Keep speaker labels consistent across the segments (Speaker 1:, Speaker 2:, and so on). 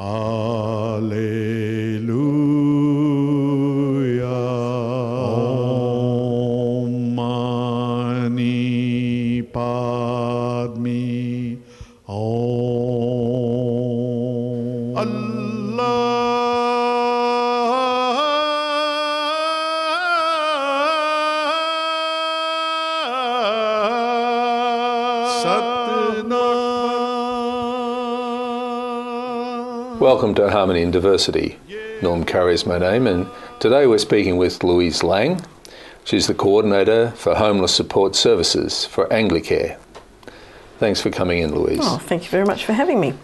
Speaker 1: Alleluia. Om Mani Padme. Om. Allah.
Speaker 2: Welcome to Harmony and Diversity. Norm Currie is my name, and today we're speaking with Louise Lang. She's the coordinator for homeless support services for Anglicare. Thanks for coming in, Louise.
Speaker 3: Oh, thank you very much for having me.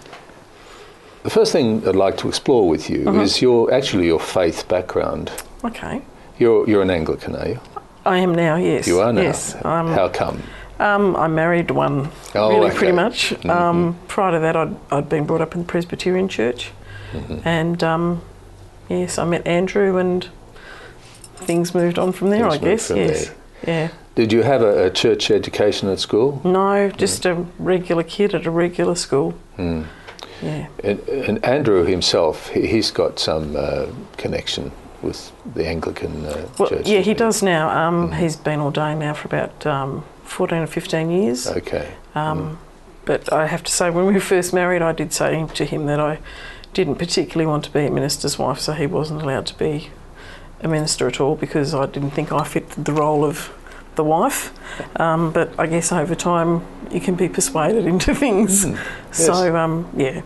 Speaker 2: The first thing I'd like to explore with you is your faith background.
Speaker 3: Okay.
Speaker 2: You're an Anglican, are you?
Speaker 3: I am now, yes.
Speaker 2: You are now?
Speaker 3: Yes.
Speaker 2: How come?
Speaker 3: I married one, pretty much. Prior to that, I'd been brought up in the Presbyterian Church. And yes, I met Andrew and things moved on from there, I guess. Yes. Yeah.
Speaker 2: Did you have a church education at school?
Speaker 3: No, just a regular kid at a regular school. Yeah.
Speaker 2: And Andrew himself, he's got some connection with the Anglican Church.
Speaker 3: Yeah, he does now. He's been ordained now for about 14 or 15 years.
Speaker 2: Okay.
Speaker 3: But I have to say, when we were first married, I did say to him that I didn't particularly want to be a minister's wife, so he wasn't allowed to be a minister at all because I didn't think I fit the role of the wife. But I guess over time you can be persuaded into things. Yes. So, yeah.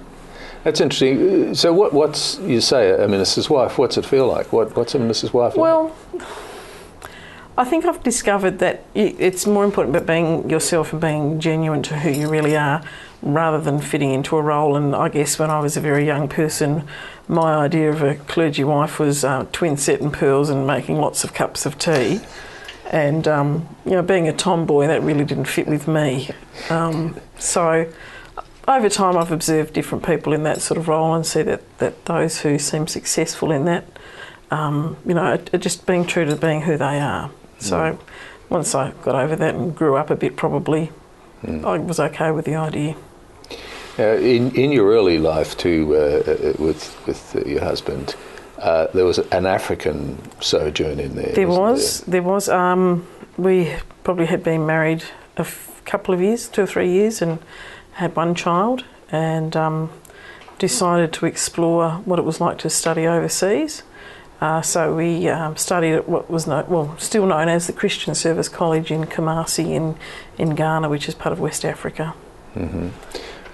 Speaker 2: That's interesting. So what's, you say a minister's wife, what's it feel like? What's a minister's wife like?
Speaker 3: Well, I think I've discovered that it's more important about being yourself and being genuine to who you really are rather than fitting into a role. And I guess when I was a very young person, my idea of a clergy wife was twin set and pearls and making lots of cups of tea. And, being a tomboy, that really didn't fit with me. So over time I've observed different people in that sort of role and see that those who seem successful in that, are just being true to being who they are. So once I got over that and grew up a bit probably, I was okay with the idea.
Speaker 2: In your early life too, with your husband, there was an African sojourn in there. There was.
Speaker 3: We probably had been married a couple of years, 2 or 3 years, and had one child, and decided to explore what it was like to study overseas. So we studied at what was still known as the Christian Service College in Kumasi in Ghana, which is part of West Africa.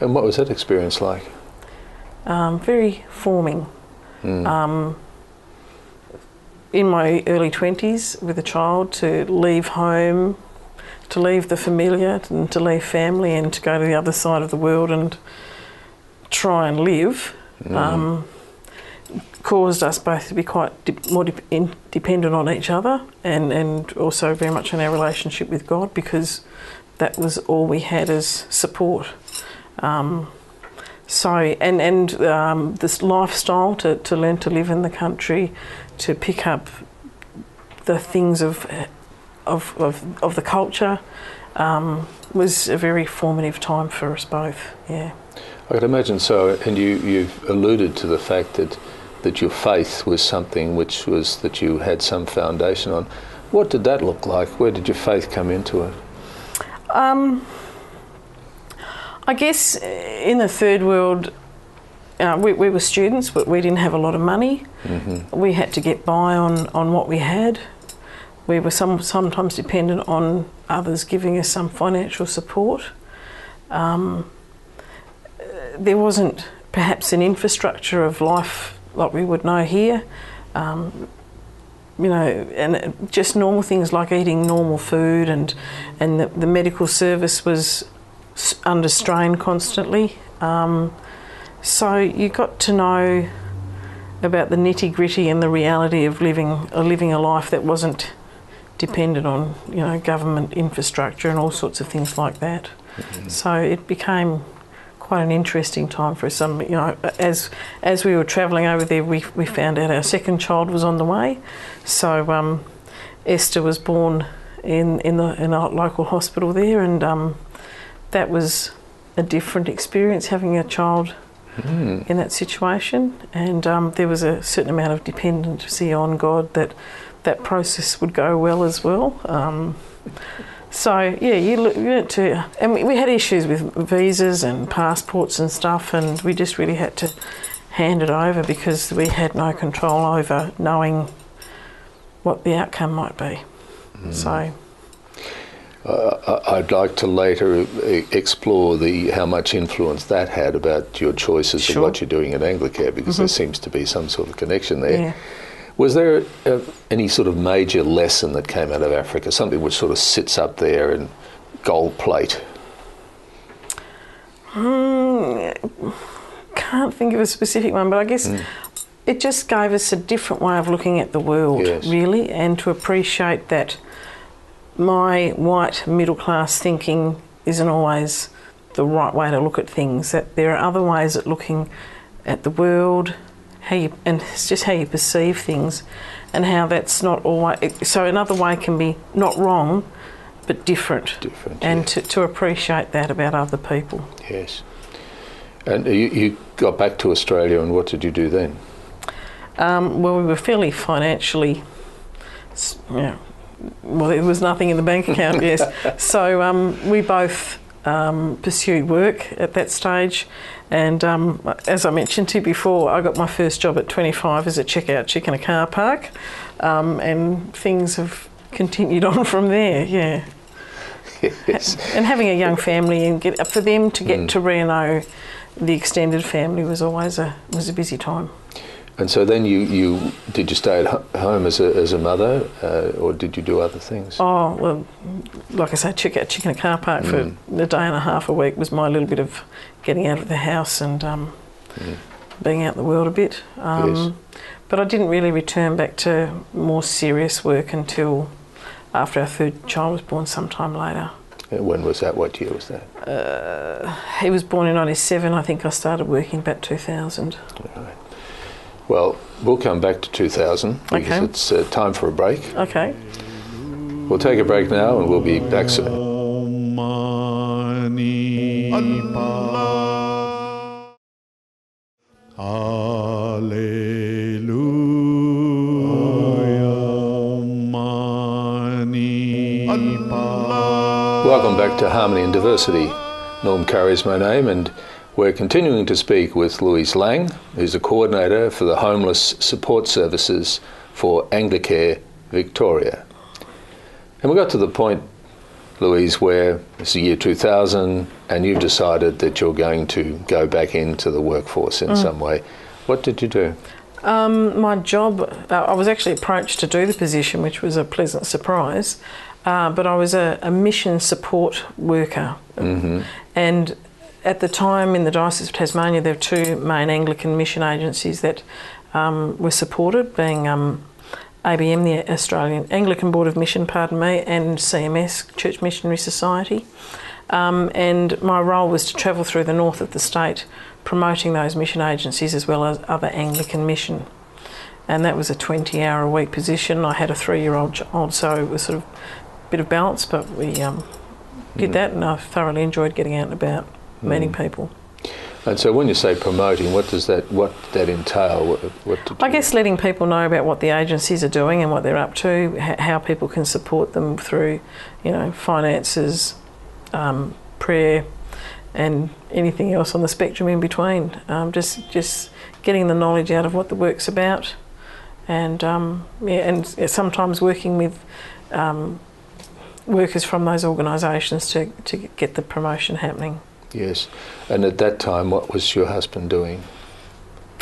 Speaker 2: And what was that experience like?
Speaker 3: Very forming. In my early 20s with a child, to leave home, to leave the familiar and to leave family and to go to the other side of the world and try and live, caused us both to be quite more dependent on each other and also very much on our relationship with God, because that was all we had as support. This lifestyle to learn to live in the country, to pick up the things of the culture, was a very formative time for us both. Yeah,
Speaker 2: I could imagine so. And you've alluded to the fact that your faith was something that you had some foundation on. What did that look like? Where did your faith come into it?
Speaker 3: I guess in the third world, we were students, but we didn't have a lot of money. We had to get by on what we had. We were sometimes dependent on others giving us some financial support. There wasn't perhaps an infrastructure of life like we would know here. And just normal things like eating normal food, and the medical service was under strain constantly. So you got to know about the nitty-gritty and the reality of living a life that wasn't dependent on government infrastructure and all sorts of things like that. So it became quite an interesting time for us. As we were travelling over there, we found out our second child was on the way. So Esther was born in a local hospital there, and that was a different experience, having a child in that situation, and there was a certain amount of dependency on God that that process would go well as well. So yeah, you learnt to, and we had issues with visas and passports and stuff, and we just really had to hand it over because we had no control over knowing what the outcome might be. So
Speaker 2: I'd like to later explore how much influence that had about your choices of what you're doing at Anglicare, because there seems to be some sort of connection there.
Speaker 3: yeah.
Speaker 2: Was there any sort of major lesson that came out of Africa, something which sort of sits up there in gold plate?
Speaker 3: Can't think of a specific one, but I guess it just gave us a different way of looking at the world, really, and to appreciate that my white middle class thinking isn't always the right way to look at things, that there are other ways of looking at the world, and it's just how you perceive things, and how that's not always, so another way can be not wrong but different, and to appreciate that about other people.
Speaker 2: Yes. And you got back to Australia, and what did you do then?
Speaker 3: Well, we were fairly financially, well, there was nothing in the bank account, yes. So we both pursued work at that stage, and as I mentioned to you before, I got my first job at 25 as a checkout chick in a car park, and things have continued on from there, yeah.
Speaker 2: Yes.
Speaker 3: And having a young family, and for them to get to Reno, the extended family was always a busy time.
Speaker 2: And so then did you stay at home as a mother, or did you do other things?
Speaker 3: Oh, well, like I say, checkout chick in a car park for a day and a half a week was my little bit of getting out of the house and being out in the world a bit.
Speaker 2: Yes.
Speaker 3: But I didn't really return back to more serious work until after our third child was born sometime later.
Speaker 2: When was that? What year was that?
Speaker 3: He was born in 97. I think I started working about 2000.
Speaker 2: Right. Well, we'll come back to 2000 because it's time for a break.
Speaker 3: Okay.
Speaker 2: We'll take a break now and we'll be back soon. Welcome back to Harmony and Diversity. Norm Currie is my name, and we're continuing to speak with Louise Lang, who's a coordinator for the Homeless Support Services for Anglicare Victoria. And we got to the point, Louise, where it's the year 2000 and you've decided that you're going to go back into the workforce in some way. What did you do?
Speaker 3: My job, I was actually approached to do the position, which was a pleasant surprise, but I was a mission support worker. And at the time in the Diocese of Tasmania, there were two main Anglican mission agencies that were supported, being ABM, the Australian Anglican Board of Mission, and CMS, Church Missionary Society. And my role was to travel through the north of the state promoting those mission agencies as well as other Anglican mission. And that was a 20-hour-a-week position. I had a 3-year-old, so it was sort of a bit of balance, but we did that, and I thoroughly enjoyed getting out and about, meeting people.
Speaker 2: And so when you say promoting, what does that entail?
Speaker 3: I guess letting people know about what the agencies are doing and what they're up to, how people can support them through, finances, prayer, and anything else on the spectrum in between. Just getting the knowledge out of what the work's about, and and sometimes working with workers from those organisations to get the promotion happening.
Speaker 2: Yes. And at that time, what was your husband doing?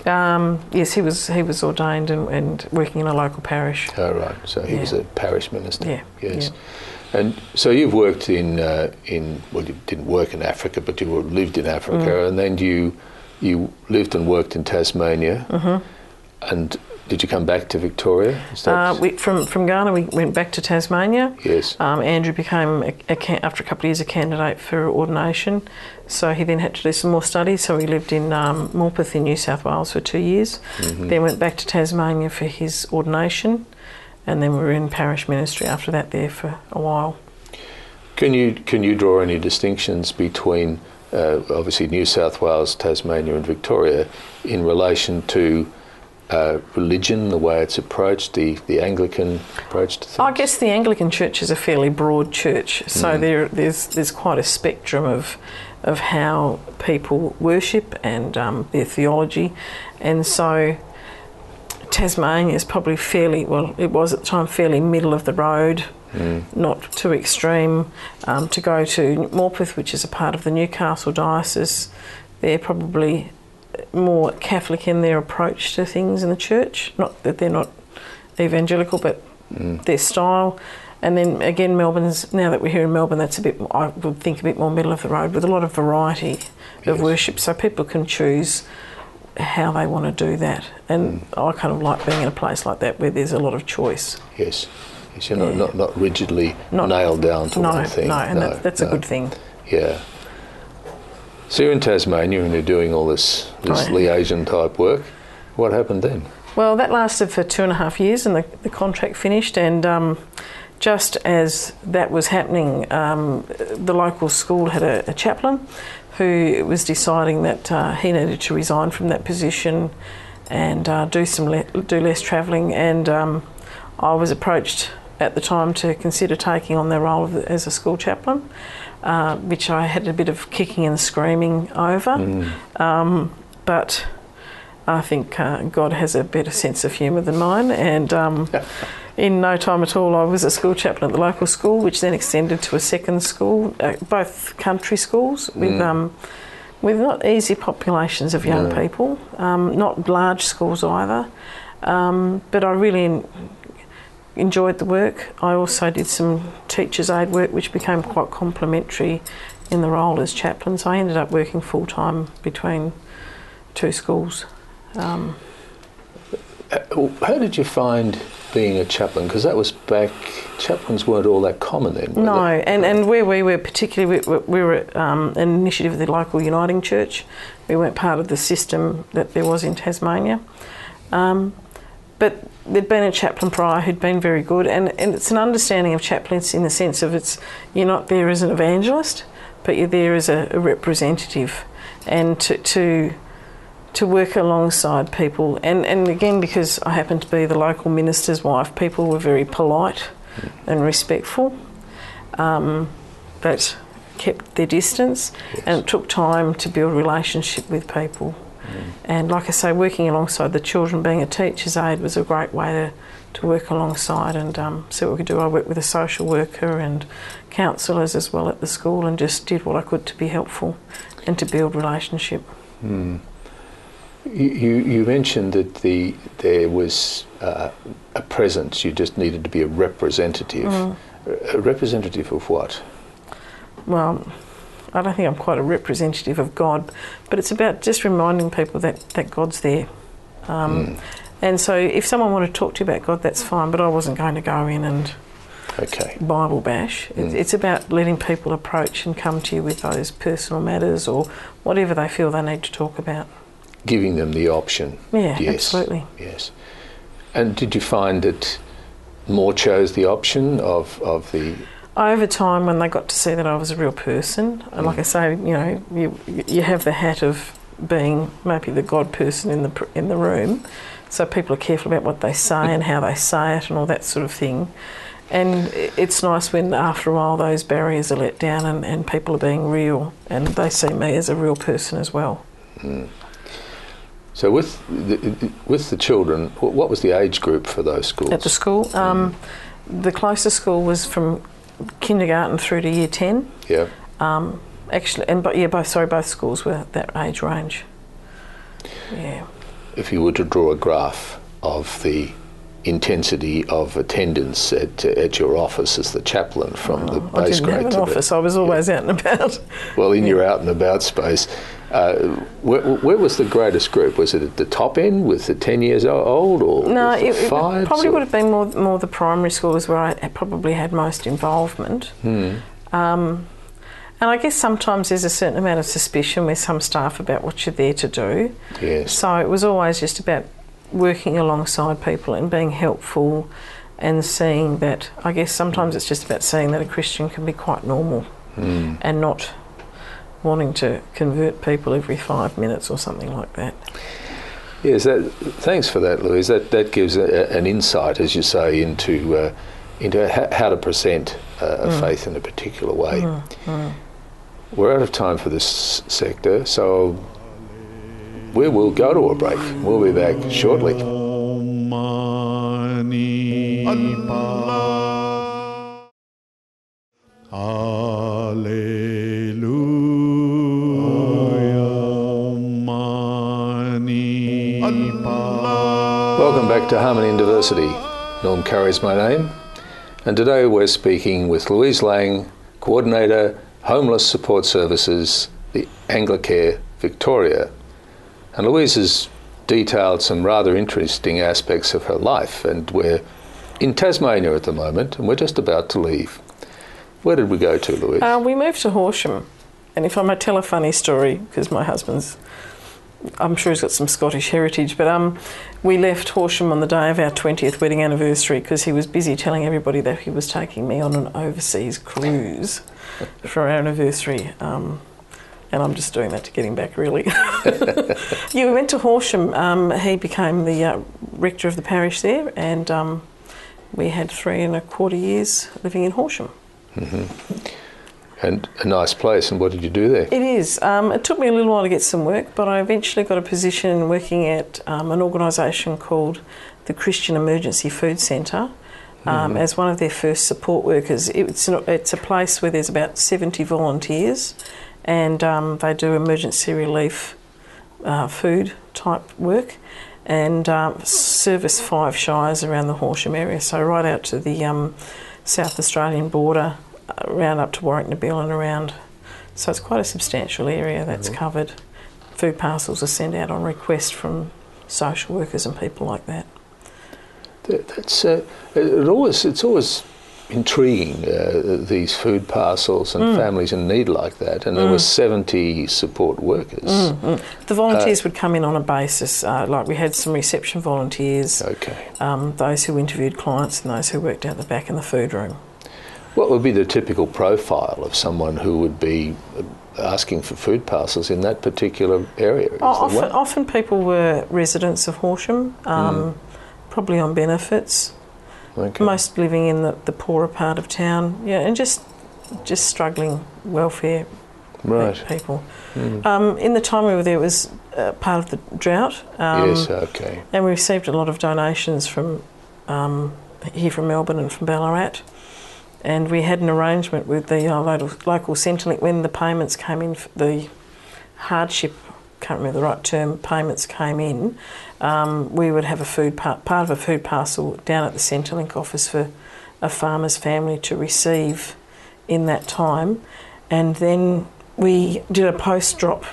Speaker 3: Yes, he was ordained and working in a local parish.
Speaker 2: Oh, right. So he was a parish minister.
Speaker 3: Yeah.
Speaker 2: Yes. Yeah. And so you've worked in well, you didn't work in Africa, but you lived in Africa, and then you lived and worked in Tasmania. And did you come back to Victoria?
Speaker 3: From Ghana, we went back to Tasmania.
Speaker 2: Yes.
Speaker 3: Andrew became, after a couple of years, a candidate for ordination. So he then had to do some more studies. So he lived in Morpeth in New South Wales for 2 years. Then went back to Tasmania for his ordination. And then we were in parish ministry after that there for a while.
Speaker 2: Can you draw any distinctions between obviously New South Wales, Tasmania and Victoria, in relation to religion, the way it's approached, the Anglican approach to things?
Speaker 3: I guess the Anglican Church is a fairly broad church, so there's quite a spectrum of how people worship and their theology, and so Tasmania is probably fairly, well, it was at the time fairly middle of the road, not too extreme. To go to Morpeth, which is a part of the Newcastle diocese, they're probably more Catholic in their approach to things in the church. Not that they're not evangelical, but their style. And then again, Melbourne's, now that we're here in Melbourne, that's a bit, I would think, a bit more middle of the road with a lot of variety of worship, so people can choose how they want to do that. And I kind of like being in a place like that where there's a lot of choice.
Speaker 2: Yes. You're not rigidly nailed down to one thing.
Speaker 3: No, and that's a good thing.
Speaker 2: Yeah. So you're in Tasmania and you're doing all this liaison type work. What happened then? Well,
Speaker 3: that lasted for 2.5 years and the contract finished, and just as that was happening, the local school had a chaplain who was deciding that he needed to resign from that position and do less travelling, and I was approached at the time to consider taking on the role as a school chaplain, which I had a bit of kicking and screaming over. But I think God has a better sense of humour than mine, and in no time at all I was a school chaplain at the local school, which then extended to a second school, both country schools with not easy populations of young people, not large schools either, but I really enjoyed the work. I also did some teacher's aid work, which became quite complementary in the role as chaplain. So I ended up working full-time between two schools.
Speaker 2: How did you find being a chaplain? Because that was back, chaplains weren't all that common then, were
Speaker 3: No,
Speaker 2: they?
Speaker 3: and where we were particularly, we were an initiative of the local Uniting Church. We weren't part of the system that there was in Tasmania. But there'd been a chaplain prior who'd been very good, and it's an understanding of chaplains in the sense of you're not there as an evangelist, but you're there as a representative, and to work alongside people. And again, because I happened to be the local minister's wife, people were very polite and respectful, but kept their distance, and it took time to build a relationship with people. And like I say, working alongside the children, being a teacher's aide was a great way to work alongside and see what we could do. I worked with a social worker and counsellors as well at the school, and just did what I could to be helpful and to build relationship.
Speaker 2: You mentioned that there was a presence, you just needed to be a representative. A representative of what?
Speaker 3: Well, I don't think I'm quite a representative of God, but it's about just reminding people that God's there. And so if someone wanted to talk to you about God, that's fine, but I wasn't going to go in and Bible bash. It's about letting people approach and come to you with those personal matters or whatever they feel they need to talk about.
Speaker 2: Giving them the option.
Speaker 3: Yeah,
Speaker 2: yes.
Speaker 3: Absolutely.
Speaker 2: Yes. And did you find that more chose the option of the...
Speaker 3: Over time, when they got to see that I was a real person, and like I say, you have the hat of being maybe the God person in the room, so people are careful about what they say and how they say it and all that sort of thing. And it's nice when after a while those barriers are let down and people are being real and they see me as a real person as well.
Speaker 2: So with the children, what was the age group for those schools?
Speaker 3: At the school, the closest school was from kindergarten through to year 10.
Speaker 2: Yeah.
Speaker 3: Both schools were that age range. Yeah.
Speaker 2: If you were to draw a graph of the intensity of attendance at your office as the chaplain from the base grade to
Speaker 3: I didn't have an office. I was always out and about.
Speaker 2: Well, in your out and about space, where was the greatest group? Was it at the top end with the 10 years old, or
Speaker 3: no?
Speaker 2: It
Speaker 3: probably would have been more the primary schools where I probably had most involvement. And I guess sometimes there's a certain amount of suspicion with some staff about what you're there to do.
Speaker 2: Yes.
Speaker 3: So it was always just about working alongside people and being helpful and seeing that, I guess sometimes it's just about seeing that a Christian can be quite normal and not wanting to convert people every 5 minutes or something like that.
Speaker 2: Yes, thanks for that, Louise. That gives an insight, as you say, into how to present a faith in a particular way. We're out of time for this sector, so we will go to a break. We'll be back shortly.
Speaker 1: Om Mani Padme. Alleluia. Om Mani Padme.
Speaker 2: Welcome back to Harmony and Diversity. Norm Currie is my name, and today we're speaking with Louise Lang, Coordinator, Homeless Support Services, the Anglicare Victoria. And Louise has detailed some rather interesting aspects of her life, and we're in Tasmania at the moment, and we're just about to leave. Where did we go to, Louise?
Speaker 3: We moved to Horsham, and if I may tell a funny story, because my husband's, I'm sure he's got some Scottish heritage, but we left Horsham on the day of our 20th wedding anniversary because he was busy telling everybody that he was taking me on an overseas cruise for our anniversary. And I'm just doing that to get him back, really. Yeah, we went to Horsham. He became the rector of the parish there, and we had 3.25 years living in Horsham.
Speaker 2: And a nice place, and what did you do there?
Speaker 3: It is. It took me a little while to get some work, but I eventually got a position working at an organisation called the Christian Emergency Food Centre as one of their first support workers. It's a place where there's about 70 volunteers, and they do emergency relief food type work, and service 5 shires around the Horsham area, so right out to the South Australian border, around up to Warwick-Nabil and around. So it's quite a substantial area that's covered. Food parcels are sent out on request from social workers and people like that.
Speaker 2: It's always intriguing, these food parcels and families in need like that, and there were 70 support workers.
Speaker 3: The volunteers would come in on a basis, like we had some reception volunteers, those who interviewed clients and those who worked out the back in the food room.
Speaker 2: What would be the typical profile of someone who would be asking for food parcels in that particular area?
Speaker 3: Often people were residents of Horsham, probably on benefits. Most living in the poorer part of town, and just struggling welfare people. In the time we were there, it was part of the drought. And we received a lot of donations from here from Melbourne and from Ballarat. And we had an arrangement with the local Centrelink when the payments came in, the hardship, can't remember the right term, payments came in, we would have part of a food parcel down at the Centrelink office for a farmer's family to receive in that time. And then we did a post drop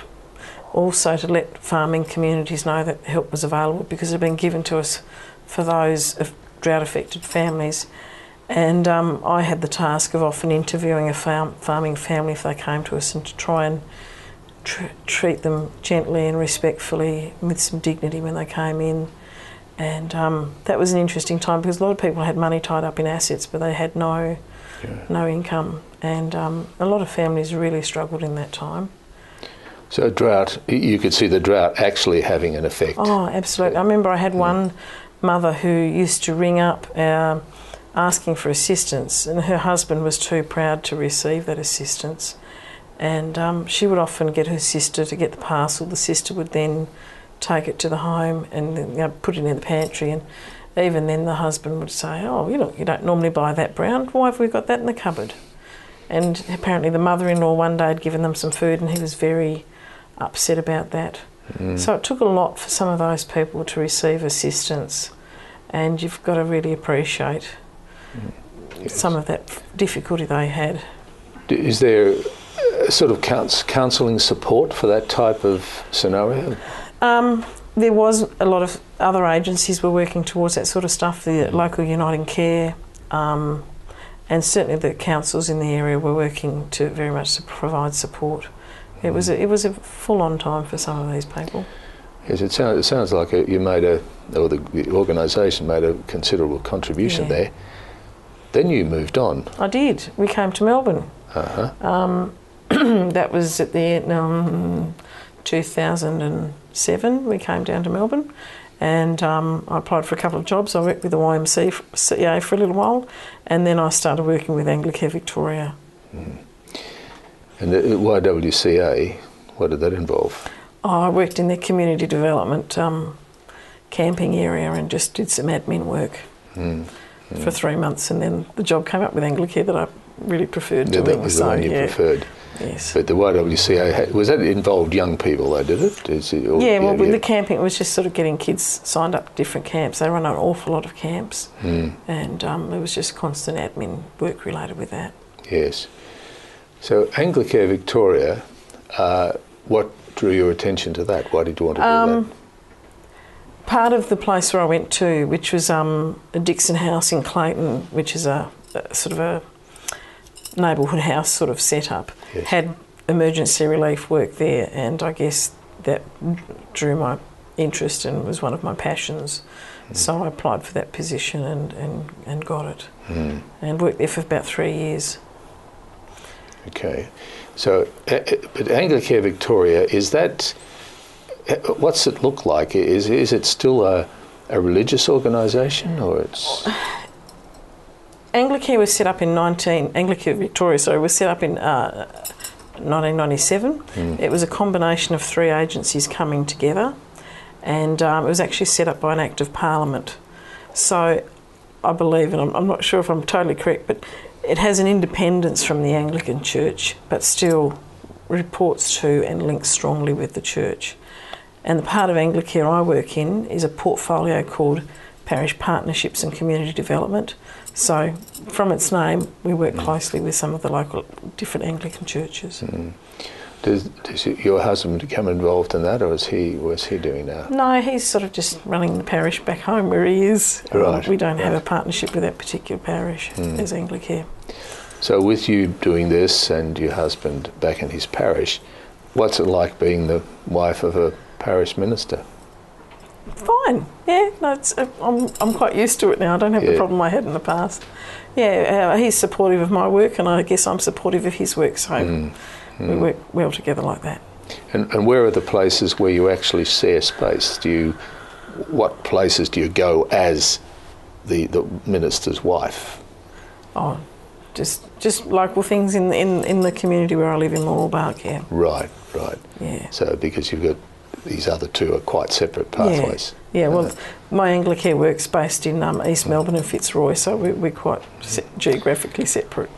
Speaker 3: also to let farming communities know that help was available, because it had been given to us for those drought affected families. And I had the task of often interviewing a farming family if they came to us, and to try and treat them gently and respectfully with some dignity when they came in. And that was an interesting time, because a lot of people had money tied up in assets but they had no income, and a lot of families really struggled in that time.
Speaker 2: So drought, you could see the drought actually having an effect.
Speaker 3: Oh, absolutely. I remember I had one mother who used to ring up asking for assistance, and her husband was too proud to receive that assistance, and she would often get her sister to get the parcel. The sister would then take it to the home and put it in the pantry, and even then the husband would say, "Oh, you don't normally buy that brown, why have we got that in the cupboard?" And apparently the mother-in-law one day had given them some food, and he was very upset about that. So it took a lot for some of those people to receive assistance, and you've got to really appreciate some of that difficulty they had.
Speaker 2: Is there sort of counselling support for that type of scenario?
Speaker 3: There was a lot of other agencies were working towards that sort of stuff, the local Uniting Care, and certainly the councils in the area were working to very much to provide support. It was a full-on time for some of these people.
Speaker 2: Yes, it sounds like you made the organisation made a considerable contribution there. Then you moved on.
Speaker 3: I did. We came to Melbourne. that was at the end, 2007. We came down to Melbourne, and I applied for a couple of jobs. I worked with the YMCA for a little while, and then I started working with Anglicare Victoria.
Speaker 2: Mm. And the YWCA, what did that involve?
Speaker 3: I worked in their community development camping area and just did some admin work for 3 months, and then the job came up with Anglicare that I really preferred doing.
Speaker 2: That was the one you preferred.
Speaker 3: Yes.
Speaker 2: But the YWCA, was that involved young people though, did it?
Speaker 3: With the camping, it was just sort of getting kids signed up to different camps. They run an awful lot of camps, and it was just constant admin work related with that.
Speaker 2: Yes. So Anglicare Victoria, what drew your attention to that? Why did you want to do that?
Speaker 3: Part of the place where I went to, which was a Dixon House in Clayton, which is a sort of a neighbourhood house sort of setup, yes, had emergency relief work there, and I guess that drew my interest and was one of my passions. So I applied for that position and got it, and worked there for about 3 years.
Speaker 2: Okay, so but Anglicare Victoria, is that, what's it look like? Is it still a religious organisation, or it's?
Speaker 3: Anglicare was set up in Anglicare Victoria, sorry, was set up in 1997. It was a combination of 3 agencies coming together, and it was actually set up by an Act of Parliament. So I believe, and I'm not sure if I'm totally correct, but it has an independence from the Anglican Church, but still reports to and links strongly with the Church. And the part of Anglicare I work in is a portfolio called Parish Partnerships and Community Development. So from its name, we work closely with some of the local different Anglican churches.
Speaker 2: Does your husband become involved in that, or what's he doing now?
Speaker 3: No, he's sort of just running the parish back home where he is.
Speaker 2: Right.
Speaker 3: We don't have a partnership with that particular parish as Anglicare.
Speaker 2: So with you doing this and your husband back in his parish, what's it like being the wife of a parish minister?
Speaker 3: Fine, yeah. No, I'm quite used to it now. I don't have the problem I had in the past. Yeah, he's supportive of my work, and I guess I'm supportive of his work. So we work well together like that.
Speaker 2: And where are the places where you actually share space? What places do you go as the minister's wife?
Speaker 3: Oh, just local things in the community where I live in Mooralbark, yeah.
Speaker 2: Right.
Speaker 3: Yeah.
Speaker 2: So because you've got these other 2 are quite separate pathways.
Speaker 3: Yeah. Well, my Anglicare work's based in East Melbourne and Fitzroy, so we're quite geographically separate.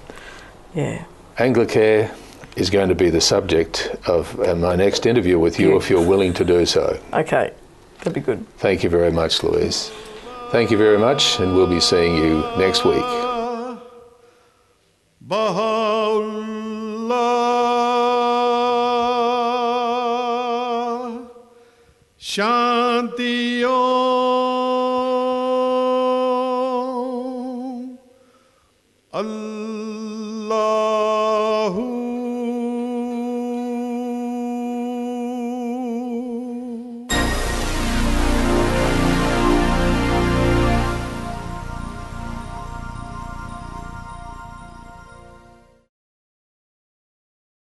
Speaker 3: Yeah.
Speaker 2: Anglicare is going to be the subject of my next interview with you, if you're willing to do so.
Speaker 3: Okay, that'd be good.
Speaker 2: Thank you very much, Louise. Thank you very much, and we'll be seeing you next week.
Speaker 1: Baha'u'llah, Shanti Om, Allahu